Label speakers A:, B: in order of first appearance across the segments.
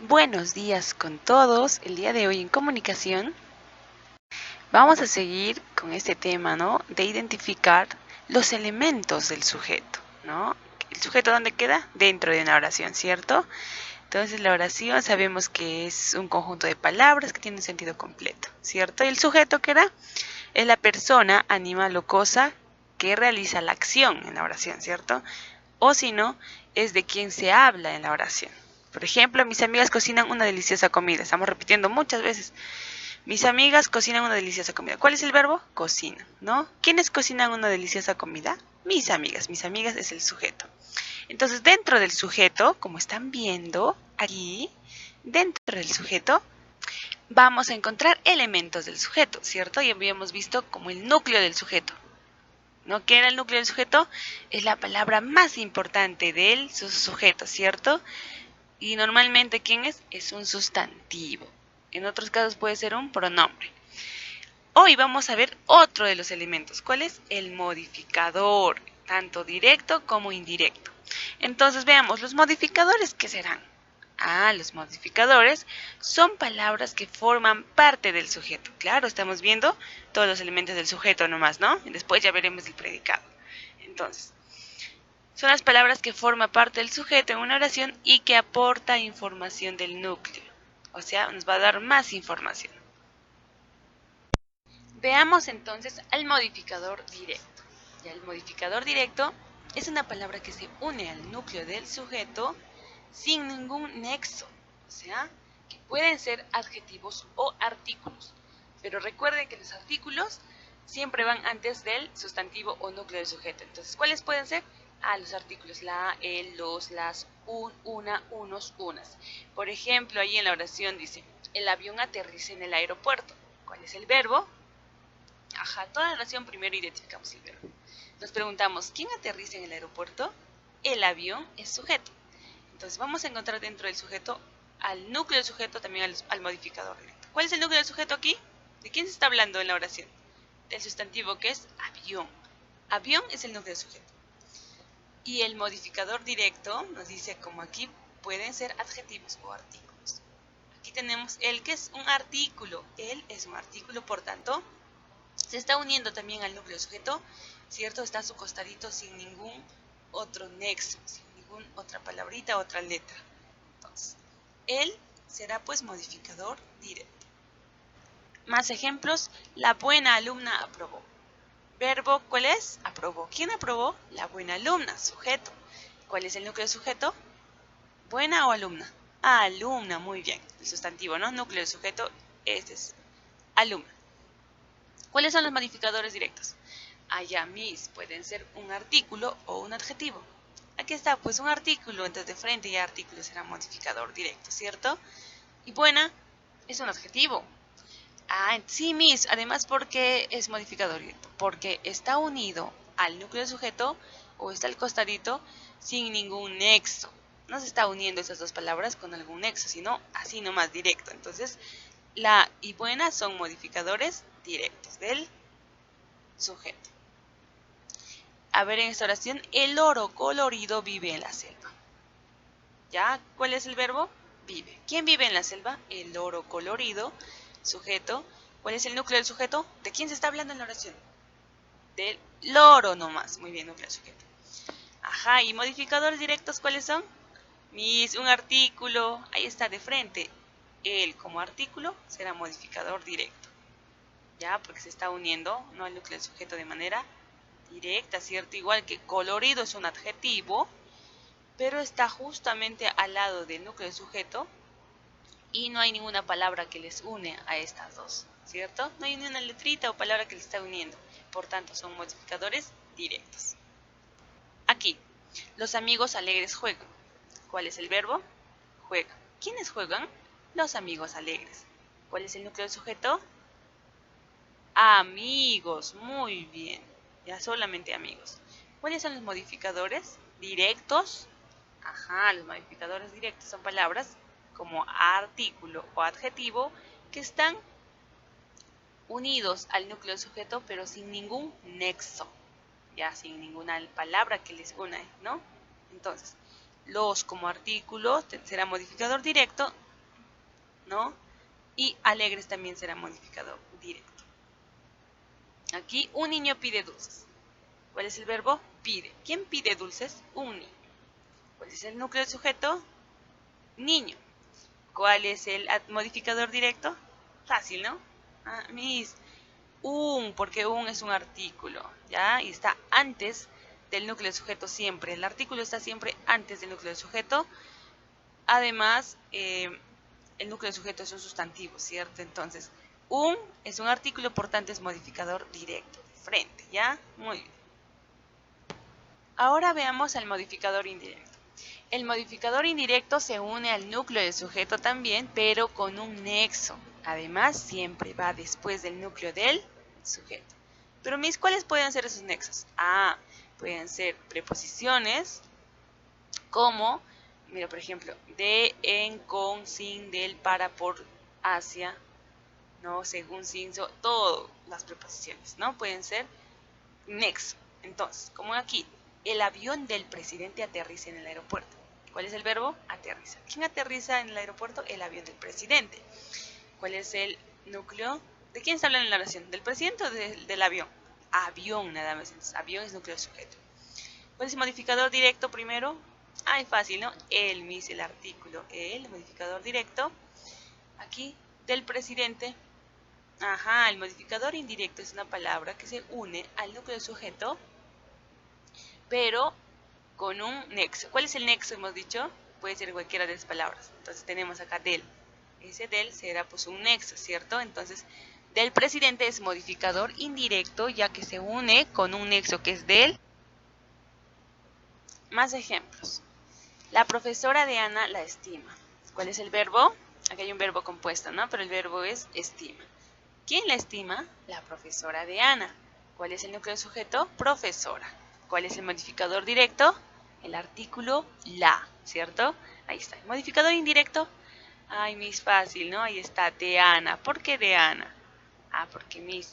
A: Buenos días con todos. El día de hoy en comunicación vamos a seguir con este tema, ¿no? De identificar los elementos del sujeto, ¿no? ¿El sujeto dónde queda? Dentro de una oración, ¿cierto? Entonces la oración sabemos que es un conjunto de palabras que tiene un sentido completo, ¿cierto? ¿Y el sujeto qué era? Es la persona, animal o cosa que realiza la acción en la oración, ¿cierto? O si no, es de quien se habla en la oración. Por ejemplo, mis amigas cocinan una deliciosa comida. Estamos repitiendo muchas veces. Mis amigas cocinan una deliciosa comida. ¿Cuál es el verbo? Cocina, ¿no? ¿Quiénes cocinan una deliciosa comida? Mis amigas. Mis amigas es el sujeto. Entonces, dentro del sujeto, como están viendo aquí, dentro del sujeto, vamos a encontrar elementos del sujeto, ¿cierto? Y habíamos visto como el núcleo del sujeto. ¿No? ¿Qué era el núcleo del sujeto? Es la palabra más importante del sujeto, ¿cierto? Y normalmente, ¿quién es? Es un sustantivo. En otros casos puede ser un pronombre. Hoy vamos a ver otro de los elementos. ¿Cuál es? El modificador, tanto directo como indirecto. Entonces veamos, los modificadores, ¿qué serán? Los modificadores son palabras que forman parte del sujeto. Claro, estamos viendo todos los elementos del sujeto nomás, ¿no? Y después ya veremos el predicado. Entonces, son las palabras que forman parte del sujeto en una oración y que aporta información del núcleo. O sea, nos va a dar más información. Veamos entonces al modificador directo. Ya el modificador directo es una palabra que se une al núcleo del sujeto sin ningún nexo. O sea, que pueden ser adjetivos o artículos. Pero recuerden que los artículos siempre van antes del sustantivo o núcleo del sujeto. Entonces, ¿cuáles pueden ser? Los artículos, la, el, los, las, un, una, unos, unas. Por ejemplo, ahí en la oración dice, el avión aterriza en el aeropuerto. ¿Cuál es el verbo? Toda la oración primero identificamos el verbo. Nos preguntamos, ¿quién aterriza en el aeropuerto? El avión es sujeto. Entonces vamos a encontrar dentro del sujeto, al núcleo del sujeto, también al modificador directo. ¿Cuál es el núcleo del sujeto aquí? ¿De quién se está hablando en la oración? Del sustantivo que es avión. Avión es el núcleo del sujeto. Y el modificador directo nos dice, como aquí, pueden ser adjetivos o artículos. Aquí tenemos el que es un artículo. Él es un artículo, por tanto, se está uniendo también al núcleo sujeto, ¿cierto? Está a su costadito sin ningún otro nexo, sin ninguna otra palabrita, otra letra. Entonces, él será pues modificador directo. Más ejemplos, la buena alumna aprobó. Verbo, ¿cuál es? Aprobó. ¿Quién aprobó? La buena alumna, sujeto. ¿Cuál es el núcleo de sujeto? ¿Buena o alumna? Alumna, muy bien. El sustantivo, ¿no? Núcleo de sujeto, este es alumna. ¿Cuáles son los modificadores directos? Mis pueden ser un artículo o un adjetivo. Aquí está, pues un artículo, entonces de frente ya artículo será modificador directo, ¿cierto? Y buena es un adjetivo. Sí, Miss, además, porque es modificador directo, porque está unido al núcleo del sujeto o está al costadito sin ningún nexo. No se está uniendo esas dos palabras con algún nexo, sino así nomás directo. Entonces, la y buena son modificadores directos del sujeto. A ver, en esta oración, el oro colorido vive en la selva. ¿Ya? ¿Cuál es el verbo? Vive. ¿Quién vive en la selva? El oro colorido, sujeto. ¿Cuál es el núcleo del sujeto? ¿De quién se está hablando en la oración? Del loro nomás. Muy bien, núcleo del sujeto. ¿Y modificadores directos cuáles son? Un artículo, ahí está de frente. El como artículo será modificador directo. ¿Ya? Porque se está uniendo, no al núcleo del sujeto de manera directa, ¿cierto? Igual que colorido es un adjetivo, pero está justamente al lado del núcleo del sujeto y no hay ninguna palabra que les une a estas dos, ¿cierto? No hay ni una letrita o palabra que les está uniendo, por tanto son modificadores directos. Aquí, los amigos alegres juegan. ¿Cuál es el verbo? Juegan. ¿Quiénes juegan? Los amigos alegres. ¿Cuál es el núcleo del sujeto? Amigos, muy bien. Ya solamente amigos. ¿Cuáles son los modificadores directos? Los modificadores directos son palabras como artículo o adjetivo que están unidos al núcleo del sujeto pero sin ningún nexo, ya sin ninguna palabra que les una, ¿no? Entonces, los como artículo será modificador directo ¿no? Y alegres también será modificador directo. Aquí un niño pide dulces. ¿Cuál es el verbo? Pide. ¿Quién pide dulces? Un niño. ¿Cuál es el núcleo del sujeto? Niño. ¿Cuál es el modificador directo? Fácil, ¿no? Porque un es un artículo, ¿ya? Y está antes del núcleo del sujeto siempre. El artículo está siempre antes del núcleo del sujeto. Además, el núcleo del sujeto es un sustantivo, ¿cierto? Entonces, un es un artículo, por tanto es modificador directo. Frente, ¿ya? Muy bien. Ahora veamos al modificador indirecto. El modificador indirecto se une al núcleo del sujeto también, pero con un nexo. Además, siempre va después del núcleo del sujeto. Pero, ¿cuáles pueden ser esos nexos? Pueden ser preposiciones como, mira, por ejemplo, de, en, con, sin, del, para, por, hacia, ¿no? Según, sin, todas las preposiciones, ¿no? Pueden ser nexo. Entonces, como aquí, el avión del presidente aterriza en el aeropuerto. ¿Cuál es el verbo? Aterriza. ¿Quién aterriza en el aeropuerto? El avión del presidente. ¿Cuál es el núcleo? ¿De quién se habla en la oración? ¿Del presidente o del avión? Avión, nada más. Entonces, avión es núcleo de sujeto. ¿Cuál es el modificador directo primero? Es fácil, ¿no? El artículo. El modificador directo. Aquí, del presidente. El modificador indirecto es una palabra que se une al núcleo de sujeto, pero con un nexo. ¿Cuál es el nexo? Hemos dicho, puede ser cualquiera de las palabras. Entonces tenemos acá del. Ese del será pues un nexo, ¿cierto? Entonces, del presidente es modificador indirecto, ya que se une con un nexo que es del. Más ejemplos. La profesora de Ana la estima. ¿Cuál es el verbo? Aquí hay un verbo compuesto, ¿no? Pero el verbo es estima. ¿Quién la estima? La profesora de Ana. ¿Cuál es el núcleo del sujeto? Profesora. ¿Cuál es el modificador directo? El artículo la, ¿cierto? Ahí está. ¿El modificador indirecto? Fácil, ¿no? Ahí está, de Ana. ¿Por qué de Ana? Porque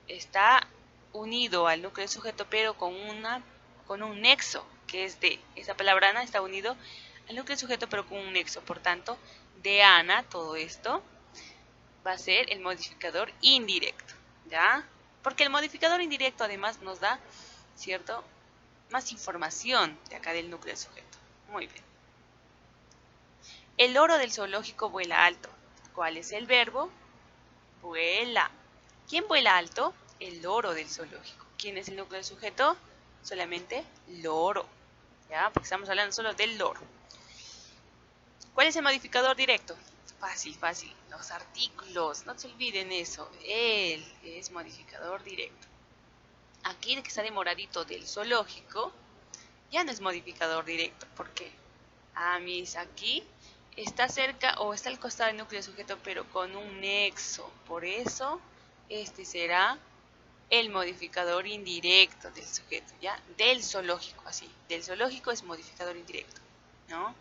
A: está unido al núcleo del sujeto, pero con un nexo, que es de. Esa palabra Ana está unido al núcleo del sujeto, pero con un nexo. Por tanto, de Ana, todo esto va a ser el modificador indirecto, ¿ya? Porque el modificador indirecto además nos da, ¿cierto?, más información de acá del núcleo del sujeto. Muy bien. El loro del zoológico vuela alto. ¿Cuál es el verbo? Vuela. ¿Quién vuela alto? El loro del zoológico. ¿Quién es el núcleo del sujeto? Solamente loro, ¿ya? Porque estamos hablando solo del loro. ¿Cuál es el modificador directo? Fácil, fácil. Los artículos, no se olviden eso. Él es modificador directo. Aquí que está de moradito del zoológico, ya no es modificador directo. ¿Por qué? Aquí está cerca o está al costado del núcleo sujeto, pero con un nexo. Por eso, este será el modificador indirecto del sujeto, ¿ya? Del zoológico, así. Del zoológico es modificador indirecto, ¿no?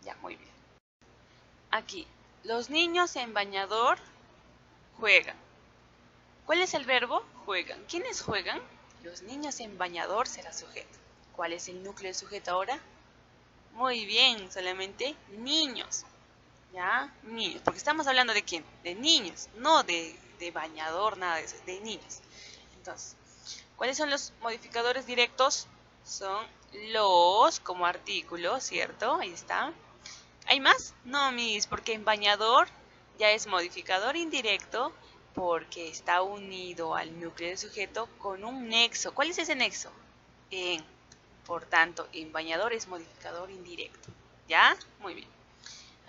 A: Ya, muy bien. Aquí, los niños en bañador juegan. ¿Cuál es el verbo? Juegan. ¿Quiénes juegan? Los niños en bañador será sujeto. ¿Cuál es el núcleo del sujeto ahora? Muy bien, solamente niños. ¿Ya? Niños. Porque estamos hablando de quién? De niños, no de bañador, nada de eso, de niños. Entonces, ¿cuáles son los modificadores directos? Son los como artículo, ¿cierto? Ahí está. ¿Hay más? No, porque en bañador ya es modificador indirecto porque está unido al núcleo del sujeto con un nexo. ¿Cuál es ese nexo? En. Por tanto, en bañador es modificador indirecto. ¿Ya? Muy bien.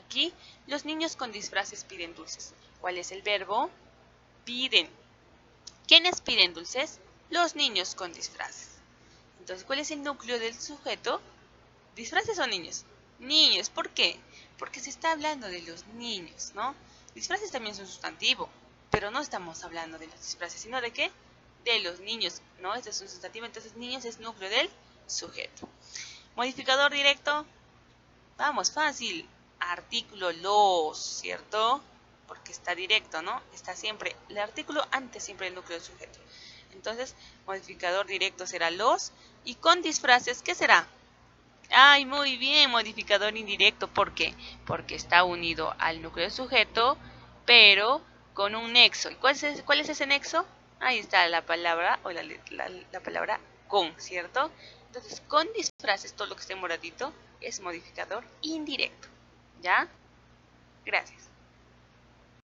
A: Aquí, los niños con disfraces piden dulces. ¿Cuál es el verbo? Piden. ¿Quiénes piden dulces? Los niños con disfraces. Entonces, ¿cuál es el núcleo del sujeto? ¿Disfraces o niños? Niños. ¿Por qué? Porque se está hablando de los niños, ¿no? Disfraces también son sustantivo, pero no estamos hablando de los disfraces, sino ¿de qué? De los niños, ¿no? Este es un sustantivo, entonces niños es núcleo del sujeto. Modificador directo, vamos, fácil. Artículo los, ¿cierto? Porque está directo, ¿no? Está siempre, el artículo antes siempre del núcleo del sujeto. Entonces, modificador directo será los. Y con disfraces, ¿qué será? Ay, muy bien, modificador indirecto. ¿Por qué? Porque está unido al núcleo del sujeto, pero con un nexo. ¿Y cuál es ese nexo? Ahí está la palabra o la palabra con, ¿cierto? Entonces, con disfraces, todo lo que esté moradito es modificador indirecto. ¿Ya? Gracias.